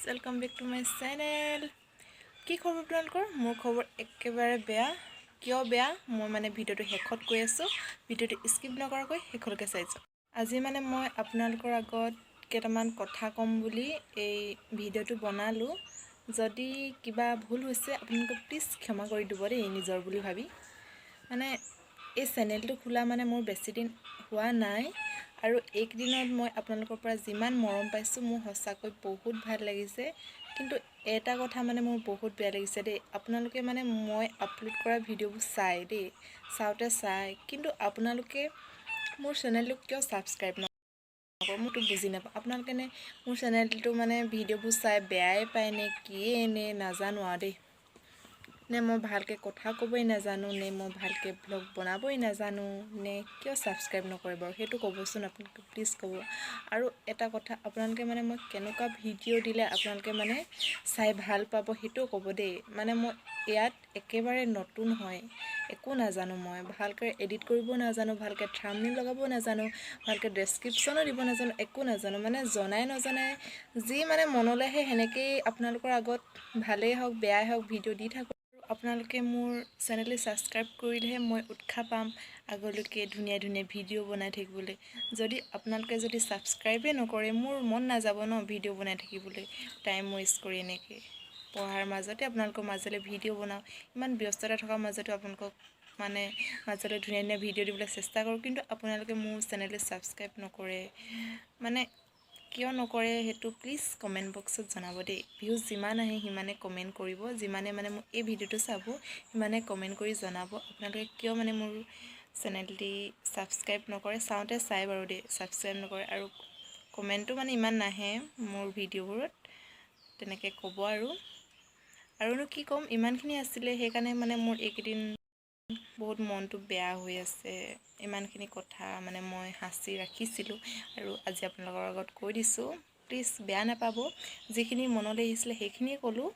Welcome back to my channel. কি খবৰ আপোনালোকৰ? মোৰ খবৰ একেবাৰে বেয়া। কিয় বেয়া মই মানে ভিডিওটো শেষত কৈ আছো, ভিডিওটো স্কিপ নকৰাকৈ শেষলৈকে চাই যাওক। আজি মানে মই আপোনালোকৰ আগত কেইটামান কথা কম বুলি এই ভিডিওটো বনালো। যদি কিবা ভুল হৈছে আপোনালোকে প্লিজ ক্ষমা কৰি দিব দেই, নিজৰ বুলি ভাবি। মানে এই চেনেলটো খোলা মানে মোৰ বেছি দিন হোৱা নাই, আৰু একদিনত মই আপোনালোকৰ পৰা যিমান মৰম পাইছো মোৰ সঁচাকৈ বহুত ভাল লাগিছে। কিন্তু এটা কথা মানে মোৰ বহুত বেয়া লাগিছে দেই, আপোনালোকে মানে মই আপলোড কৰা ভিডিঅ'বোৰ চাই কিন্তু আপোনালোকে মোৰ চেনেলটো কিয় সাবস্ক্ৰাইব নকৰে মইতো বুজি নাপাওঁ। আপোনালোকে নে মোৰ চেনেলটো মানে ভিডিঅ'বোৰ চাই বেয়াই পায় নে কিয়ে নে নাজানো আৰু দেই। নে মই ভালকৈ কথা ক'বই নাজানো, নে মই ভালকৈ ব্লগ বনাবই নাজানো, নে কিয় সাবস্ক্ৰাইব নকৰে বাৰু সেইটো ক'বচোন আপোনালোকে প্লিজ ক'ব। আৰু এটা কথা, আপোনালোকে মানে মই কেনেকুৱা ভিডিঅ' দিলে আপোনালোকে মানে চাই ভাল পাব সেইটোও ক'ব দেই। মানে মই ইয়াত একেবাৰে নতুন হয়, একো নাজানো, মই ভালকৈ এডিট কৰিব নাজানো, ভালকৈ থাম্বনেইল লগাব নাজানো, ভালকৈ ডেছক্ৰিপশ্যনো দিব নাজানো, একো নাজানো। মানে জনাই যি মানে মনলৈ আহে সেনেকেই আপোনালোকৰ আগত ভালেই হওক বেয়াই হওক ভিডিঅ' দি থাকোঁ। আপোনালোকে মোৰ চেনেলটো সাবস্ক্ৰাইব কৰিলেহে মই উৎসাহ পাম আগলৈকে ধুনীয়া ভিডিঅ' বনাই থাকিবলৈ। যদি আপোনালোকে সাবস্ক্ৰাইবেই নকৰে মোৰ মন নাযাব ন ভিডিঅ' বনাই থাকিবলৈ, টাইম ৱেষ্ট কৰি এনেকৈ পঢ়াৰ মাজতে আপোনালোকৰ মাজলৈ ভিডিঅ' বনাওঁ। ইমান ব্যস্ততা থকাৰ মাজতো আপোনালোকক মানে মাজলৈ ধুনীয়া ভিডিঅ' দিবলৈ চেষ্টা কৰোঁ, কিন্তু আপোনালোকে মোৰ চেনেলটো সাবস্ক্ৰাইব নকৰে। মানে কিয় নকৰে সেইটো প্লিজ কমেণ্ট বক্সত জনাব দেই। ভিউজ যিমান আহে সিমানে কমেণ্ট কৰিব, যিমানে মানে মোৰ এই ভিডিঅ'টো চাব সিমানে কমেণ্ট কৰি জনাব আপোনালোকে কিয় মানে মোৰ চেনেলটি সাবস্ক্ৰাইব নকৰে। চাওঁতে চাই বাৰু দেই, সাবস্ক্ৰাইব নকৰে আৰু কমেণ্টটো মানে ইমান নাহে মোৰ ভিডিঅ'বোৰত, তেনেকৈ ক'ব। আৰুনো কি ক'ম, ইমানখিনি আছিলে। সেইকাৰণে মানে মোৰ এইকেইদিন বহুত মনটো বেয়া হৈ আছে। ইমানখিনি কথা মানে মই সাঁচি ৰাখিছিলোঁ আৰু আজি আপোনালোকৰ আগত কৈ দিছোঁ, প্লিজ বেয়া নাপাব। যিখিনি মনলৈ আহিছিলে সেইখিনিয়ে ক'লোঁ।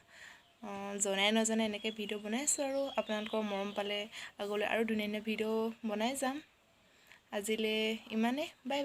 জনাই নজনাই এনেকৈ ভিডিঅ' বনাইছোঁ, আৰু আপোনালোকৰ মৰম পালে আগলৈ আৰু ধুনীয়া ভিডিঅ' বনাই যাম। আজিলৈ ইমানে, বাই বাই।